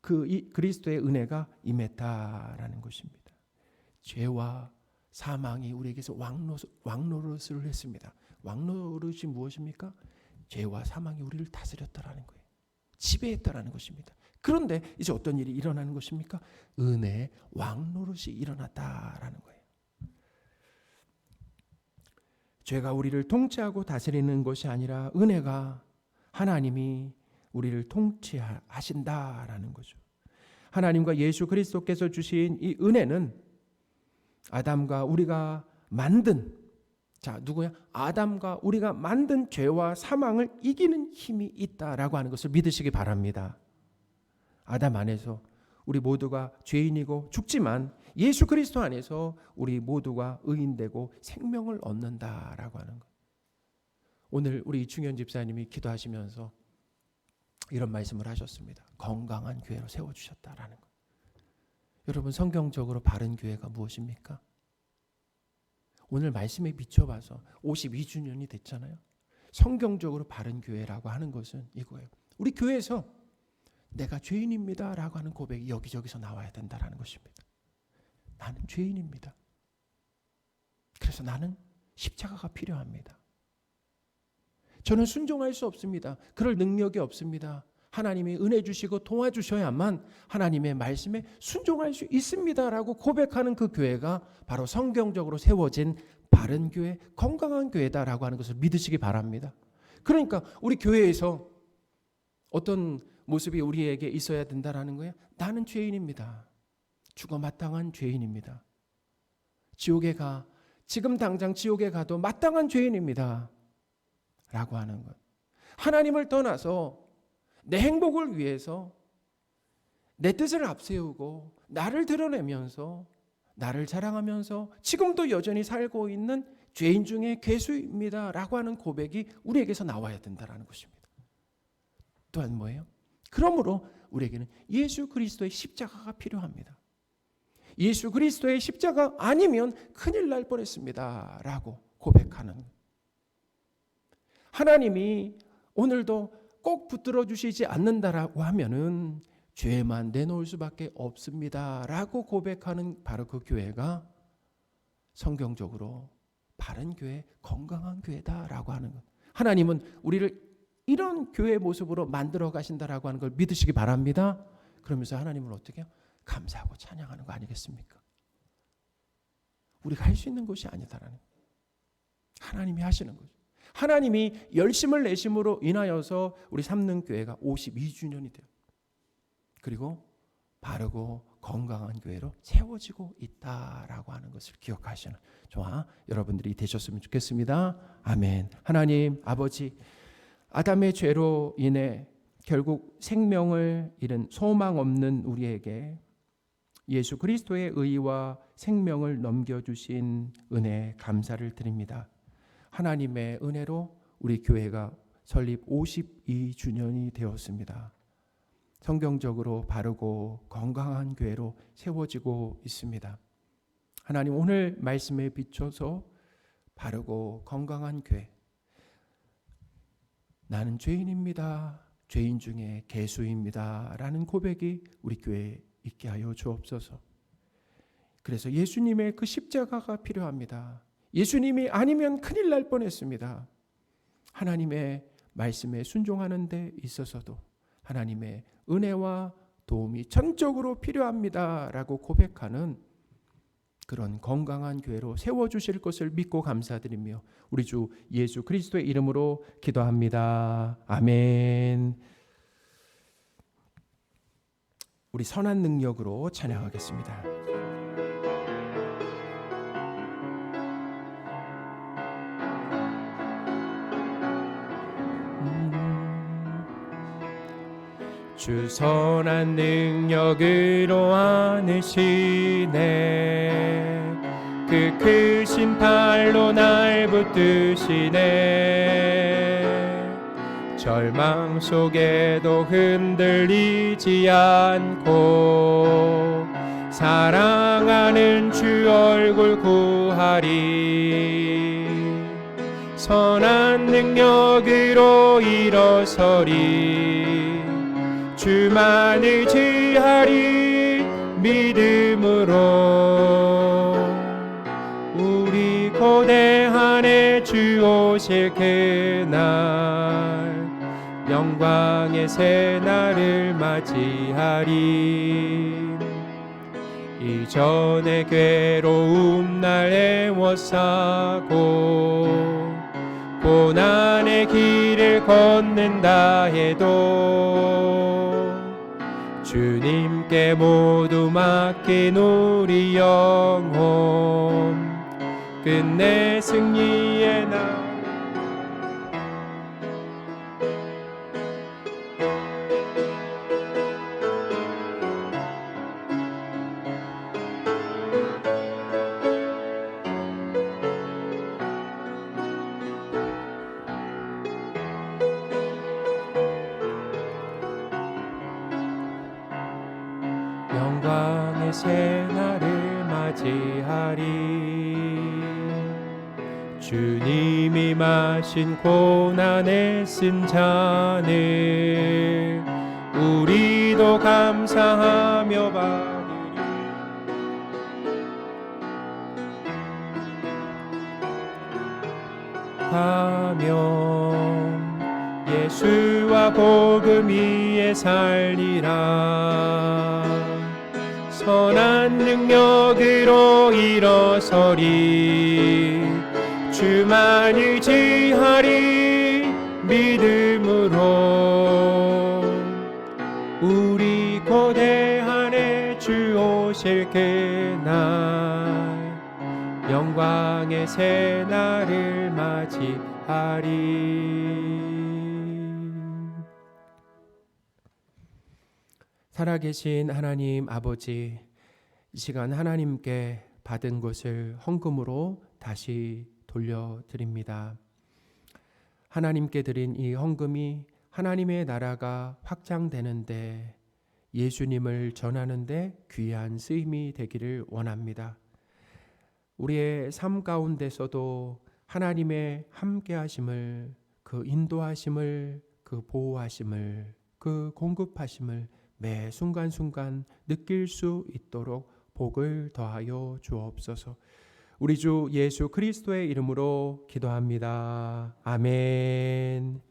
그리스도의 은혜가 임했다라는 것입니다. 죄와 사망이 우리에게서 왕노릇을 했습니다. 왕노릇이 무엇입니까? 죄와 사망이 우리를 다스렸다라는 거예요. 지배했다라는 것입니다. 그런데 이제 어떤 일이 일어나는 것입니까? 은혜의 왕노릇이 일어났다라는 거예요. 죄가 우리를 통치하고 다스리는 것이 아니라 은혜가 하나님이 우리를 통치하신다라는 거죠. 하나님과 예수 그리스도께서 주신 이 은혜는 아담과 우리가 만든, 누구야? 아담과 우리가 만든 죄와 사망을 이기는 힘이 있다라고 하는 것을 믿으시기 바랍니다. 아담 안에서 우리 모두가 죄인이고 죽지만 예수 그리스도 안에서 우리 모두가 의인되고 생명을 얻는다라고 하는 것. 오늘 우리 이충현 집사님이 기도하시면서 이런 말씀을 하셨습니다. 건강한 교회로 세워주셨다라는 것. 여러분, 성경적으로 바른 교회가 무엇입니까? 오늘 말씀에 비춰봐서 52주년이 됐잖아요. 성경적으로 바른 교회라고 하는 것은 이거예요. 우리 교회에서 내가 죄인입니다 라고 하는 고백이 여기저기서 나와야 된다는 것입니다. 나는 죄인입니다. 그래서 나는 십자가가 필요합니다. 저는 순종할 수 없습니다. 그럴 능력이 없습니다. 하나님이 은혜 주시고 도와주셔야만 하나님의 말씀에 순종할 수 있습니다라고 고백하는 그 교회가 바로 성경적으로 세워진 바른 교회, 건강한 교회다라고 하는 것을 믿으시기 바랍니다. 그러니까 우리 교회에서 어떤 모습이 우리에게 있어야 된다라는 거예요. 나는 죄인입니다. 죽어 마땅한 죄인입니다. 지금 당장 지옥에 가도 마땅한 죄인입니다 라고 하는 것. 하나님을 떠나서 내 행복을 위해서 내 뜻을 앞세우고 나를 드러내면서 나를 자랑하면서 지금도 여전히 살고 있는 죄인 중에 괴수입니다 라고 하는 고백이 우리에게서 나와야 된다는 것입니다. 또한 뭐예요? 그러므로 우리에게는 예수 그리스도의 십자가가 필요합니다. 예수 그리스도의 십자가 아니면 큰일 날 뻔했습니다 라고 고백하는, 하나님이 오늘도 꼭 붙들어 주시지 않는다라고 하면은 죄만 내놓을 수밖에 없습니다 라고 고백하는 바로 그 교회가 성경적으로 바른 교회, 건강한 교회다라고 하는 것. 하나님은 우리를 이런 교회 모습으로 만들어 가신다라고 하는 걸 믿으시기 바랍니다. 그러면서 하나님을 어떻게 해요? 감사하고 찬양하는 거 아니겠습니까? 우리가 할 수 있는 것이 아니다라는 것. 하나님이 하시는 거죠. 하나님이 열심을 내심으로 인하여서 우리 삼능교회가 52주년이 돼요. 그리고 바르고 건강한 교회로 세워지고 있다라고 하는 것을 기억하시는 저와 여러분들이 되셨으면 좋겠습니다. 아멘. 하나님 아버지, 아담의 죄로 인해 결국 생명을 잃은 소망 없는 우리에게 예수 그리스도의 의와 생명을 넘겨주신 은혜 감사를 드립니다. 하나님의 은혜로 우리 교회가 설립 52주년이 되었습니다. 성경적으로 바르고 건강한 교회로 세워지고 있습니다. 하나님, 오늘 말씀에 비춰서 바르고 건강한 교회, 나는 죄인입니다, 죄인 중에 괴수입니다 라는 고백이 우리 교회에 있게 하여 주옵소서. 그래서 예수님의 그 십자가가 필요합니다. 예수님이 아니면 큰일 날 뻔했습니다. 하나님의 말씀에 순종하는 데 있어서도 하나님의 은혜와 도움이 전적으로 필요합니다라고 고백하는 그런 건강한 교회로 세워주실 것을 믿고 감사드리며 우리 주 예수 그리스도의 이름으로 기도합니다. 아멘. 우리 선한 능력으로 찬양하겠습니다. 주 선한 능력으로 안으시네 그 크신 팔로 날 붙드시네 절망 속에도 흔들리지 않고 사랑하는 주 얼굴 구하리 선한 능력으로 일어서리 주만 의지하리 믿음으로 우리 고대한의 주 오실 그날 영광의 새날을 맞이하리 이전의 괴로움 날 애워싸고 고난의 길을 걷는다 해도 주님께 모두 맡긴 우리 영혼 끝내 승리의 날 영광의 새날을 맞이하리 주님이 마신 고난의 쓴 잔을 우리도 감사하며 받으리 가면 예수와 복음 위에 살리라 선한 능력으로 일어서리 주만 의지하리 믿음으로 우리 고대한의 주 오실 그날 영광의 새날을 맞이하리 살아계신 하나님 아버지 이 시간 하나님께 받은 것을 헌금으로 다시 돌려드립니다. 하나님께 드린 이 헌금이 하나님의 나라가 확장되는데 예수님을 전하는데 귀한 쓰임이 되기를 원합니다. 우리의 삶 가운데서도 하나님의 함께하심을 그 인도하심을 그 보호하심을 그 공급하심을 매 순간순간 느낄 수 있도록 복을 더하여 주옵소서. 우리 주 예수 그리스도의 이름으로 기도합니다. 아멘.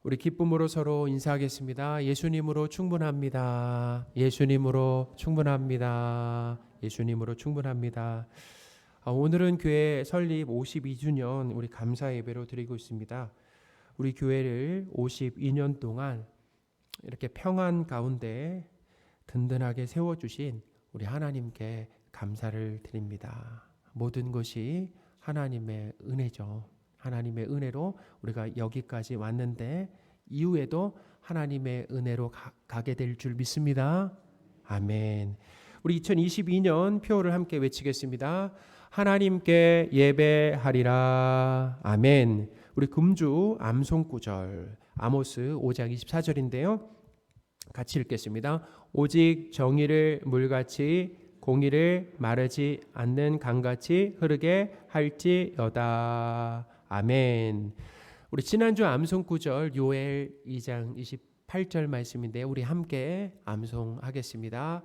우리 기쁨으로 서로 인사하겠습니다. 예수님으로 충분합니다. 예수님으로 충분합니다. 예수님으로 충분합니다. 오늘은 교회 설립 52주년 우리 감사 예배로 드리고 있습니다. 우리 교회를 52년 동안 이렇게 평안 가운데 든든하게 세워주신 우리 하나님께 감사를 드립니다. 모든 것이 하나님의 은혜죠. 하나님의 은혜로 우리가 여기까지 왔는데 이후에도 하나님의 은혜로 가게 될 줄 믿습니다. 아멘. 우리 2022년 표를 함께 외치겠습니다. 하나님께 예배하리라. 아멘. 우리 금주 암송구절 아모스 5장 24절인데요. 같이 읽겠습니다. 오직 정의를 물같이 공의를 마르지 않는 강같이 흐르게 할지어다. 아멘. 우리 지난주 암송구절 요엘 2장 28절 말씀인데 우리 함께 암송하겠습니다.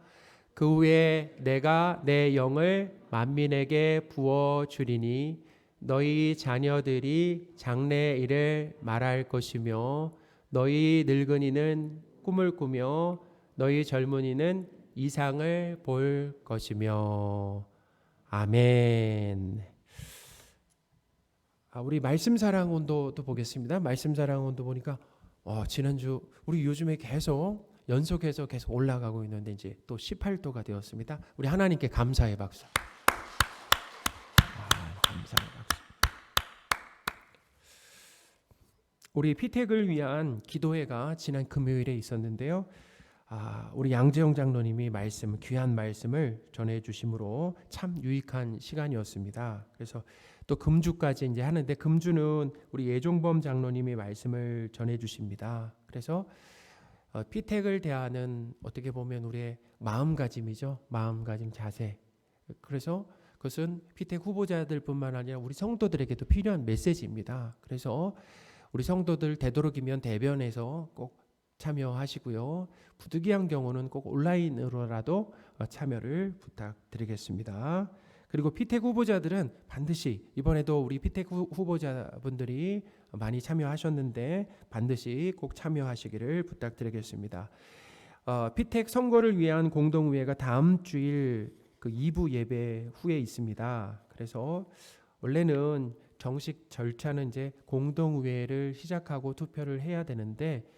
그 후에 내가 내 영을 만민에게 부어주리니 너희 자녀들이 장래일을 말할 것이며 너희 늙은이는 꿈을 꾸며 너희 젊은이는 이상을 볼 것이며. 아멘. 우리 말씀 사랑 온도도 보겠습니다. 말씀 사랑 온도 보니까 지난주 우리 요즘에 계속 연속해서 계속 올라가고 있는데 이제 또 18도가 되었습니다. 우리 하나님께 감사의 박수. 감사의 박수. 우리 피택을 위한 기도회가 지난 금요일에 있었는데요. 우리 양재영 장로님이 귀한 말씀을 전해주심으로 참 유익한 시간이었습니다. 그래서 또 금주까지 이제 하는데, 금주는 우리 예종범 장로님이 말씀을 전해주십니다. 그래서 피택을 대하는 어떻게 보면 우리의 마음가짐이죠. 마음가짐, 자세. 그래서 그것은 피택 후보자들뿐만 아니라 우리 성도들에게도 필요한 메시지입니다. 그래서 우리 성도들 되도록이면 대변에서 꼭 참여하시고요. 부득이한 경우는 꼭 온라인으로라도 참여를 부탁드리겠습니다. 그리고 피택 후보자들은 반드시, 이번에도 우리 피택 후보자분들이 많이 참여하셨는데 반드시 꼭 참여하시기를 부탁드리겠습니다. 피택 선거를 위한 공동의회가 다음 주일 그 2부 예배 후에 있습니다. 그래서 원래는 정식 절차는 이제 공동의회를 시작하고 투표를 해야 되는데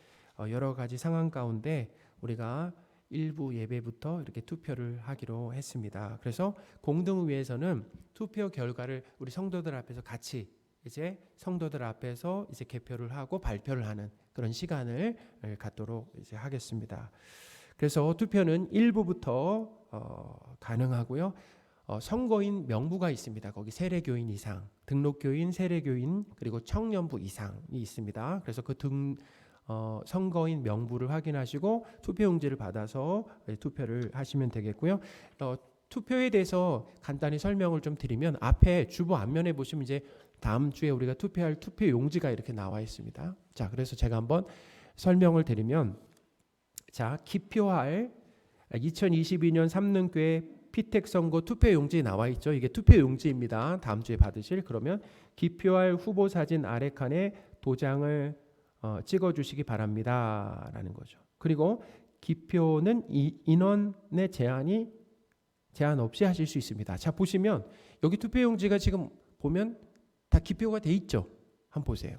여러 가지 상황 가운데 우리가 일부 예배부터 이렇게 투표를 하기로 했습니다. 그래서 공동의회에서는 투표 결과를 우리 성도들 앞에서 같이 이제 성도들 앞에서 이제 개표를 하고 발표를 하는 그런 시간을 갖도록 이제 하겠습니다. 그래서 투표는 일부부터 가능하고요. 선거인 명부가 있습니다. 거기 세례교인 이상, 등록교인, 세례교인, 그리고 청년부 이상이 있습니다. 그래서 그 선거인 명부를 확인하시고 투표용지를 받아서 투표를 하시면 되겠고요. 투표에 대해서 간단히 설명을 좀 드리면, 앞에 주보 앞면에 보시면 이제 다음 주에 우리가 투표할 투표용지가 이렇게 나와 있습니다. 자, 그래서 제가 한번 설명을 드리면, 자, 기표할 2022년 삼능교회 피택 선거 투표용지 나와 있죠. 이게 투표용지입니다. 다음 주에 받으실. 그러면 기표할 후보 사진 아래 칸에 도장을 찍어 주시기 바랍니다 라는 거죠. 그리고 기표는 인원의 제한 없이 하실 수 있습니다. 자, 보시면 여기 투표용지가 지금 보면 다 기표가 돼 있죠. 한번 보세요.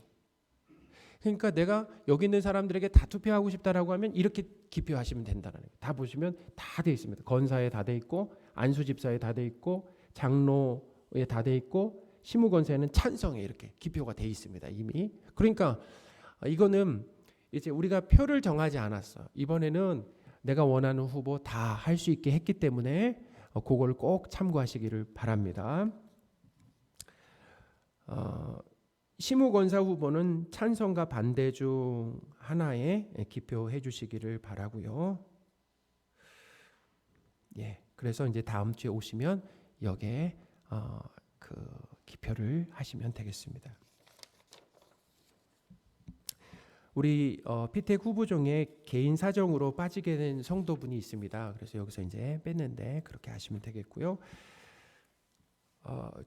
그러니까 내가 여기 있는 사람들에게 다 투표하고 싶다라고 하면 이렇게 기표하시면 된다는 거예요. 다 보시면 다 돼 있습니다. 건사에 다 돼 있고, 안수집사에 다 돼 있고, 장로에 다 돼 있고, 시무건사에는 찬성에 이렇게 기표가 돼 있습니다. 이미. 그러니까 이거는 이제 우리가 표를 정하지 않았어. 이번에는 내가 원하는 후보 다 할 수 있게 했기 때문에 그걸 꼭 참고하시기를 바랍니다. 시무권사 후보는 찬성과 반대 중 하나에 기표해 주시기를 바라고요. 예, 그래서 이제 다음 주에 오시면 여기에 그 기표를 하시면 되겠습니다. 우리 피택 후보 중에 개인 사정으로 빠지게 된 성도분이 있습니다. 그래서 여기서 이제 뺐는데 그렇게 하시면 되겠고요.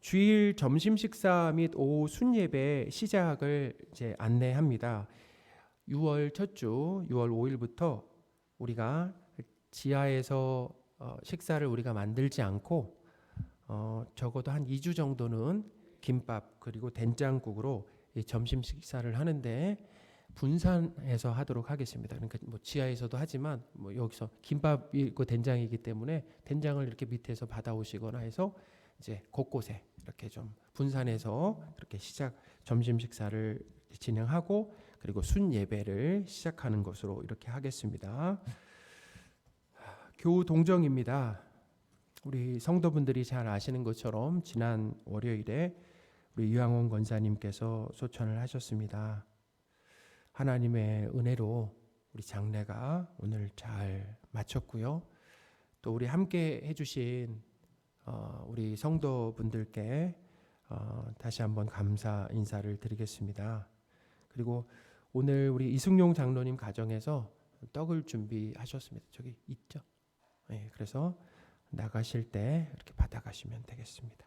주일 점심 식사 및 오후 순예배 시작을 이제 안내합니다. 6월 첫 주 6월 5일부터 우리가 지하에서 식사를 우리가 만들지 않고 적어도 한 2주 정도는 김밥 그리고 된장국으로 점심 식사를 하는데 분산해서 하도록 하겠습니다. 그러니까 뭐 지하에서도 하지만 뭐 여기서 김밥이고 된장이기 때문에 된장을 이렇게 밑에서 받아오시거나 해서 이제 곳곳에 이렇게 좀 분산해서 그렇게 점심 식사를 진행하고 그리고 순 예배를 시작하는 것으로 이렇게 하겠습니다. 교우 동정입니다. 우리 성도분들이 잘 아시는 것처럼 지난 월요일에 우리 유양원 권사님께서 소천을 하셨습니다. 하나님의 은혜로 우리 장례가 오늘 잘 마쳤고요. 또 우리 함께 해주신 우리 성도분들께 다시 한번 감사 인사를 드리겠습니다. 그리고 오늘 우리 이승용 장로님 가정에서 떡을 준비하셨습니다. 저기 있죠? 네, 그래서 나가실 때 이렇게 받아가시면 되겠습니다.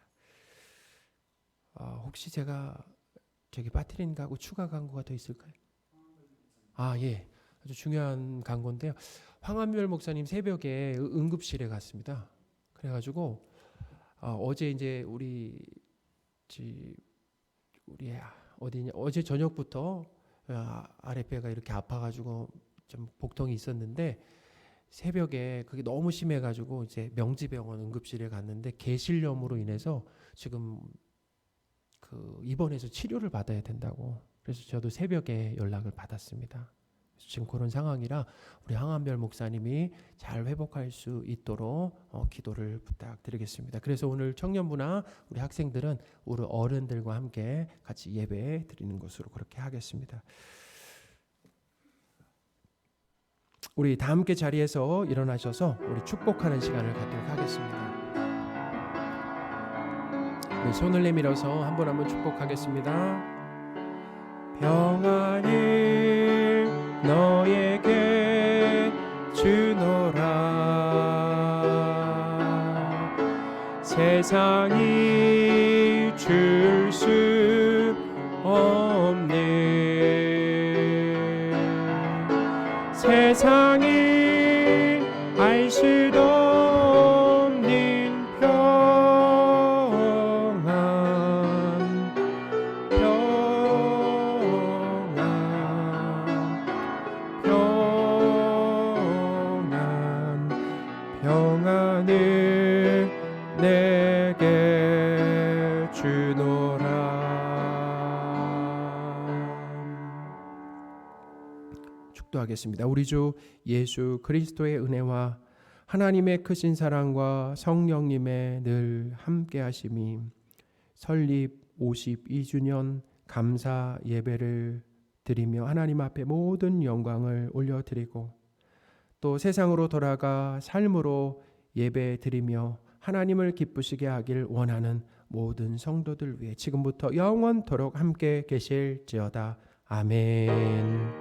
혹시 제가 저기 빠뜨린 가구 추가 광고가 더 있을까요? 예. 아주 중요한 광고인데요. 황한별 목사님 새벽에 응급실에 갔습니다. 그래가지고 어제 이제 우리 어디냐 어제 저녁부터 아랫배가 이렇게 아파가지고 좀 복통이 있었는데 새벽에 그게 너무 심해가지고 이제 명지병원 응급실에 갔는데 개실염으로 인해서 지금 그 입원해서 치료를 받아야 된다고. 그래서 저도 새벽에 연락을 받았습니다. 지금 그런 상황이라 우리 황한별 목사님이 잘 회복할 수 있도록 기도를 부탁드리겠습니다. 그래서 오늘 청년부나 우리 학생들은 우리 어른들과 함께 같이 예배 드리는 것으로 그렇게 하겠습니다. 우리 다 함께 자리에서 일어나셔서 우리 축복하는 시간을 갖도록 하겠습니다. 우리 손을 내밀어서 한 번 축복하겠습니다. 평안을 너에게 주노라. 세상이 줄 수 없는 세상이 알 수도 없는 평안을 내게 주노라. 축도하겠습니다. 우리 주 예수 그리스도의 은혜와 하나님의 크신 사랑과 성령님의 늘 함께 하심이 설립 52주년 감사 예배를 드리며 하나님 앞에 모든 영광을 올려드리고 또 세상으로 돌아가 삶으로 예배 드리며 하나님을 기쁘시게 하길 원하는 모든 성도들 위해 지금부터 영원토록 함께 계실지어다. 아멘.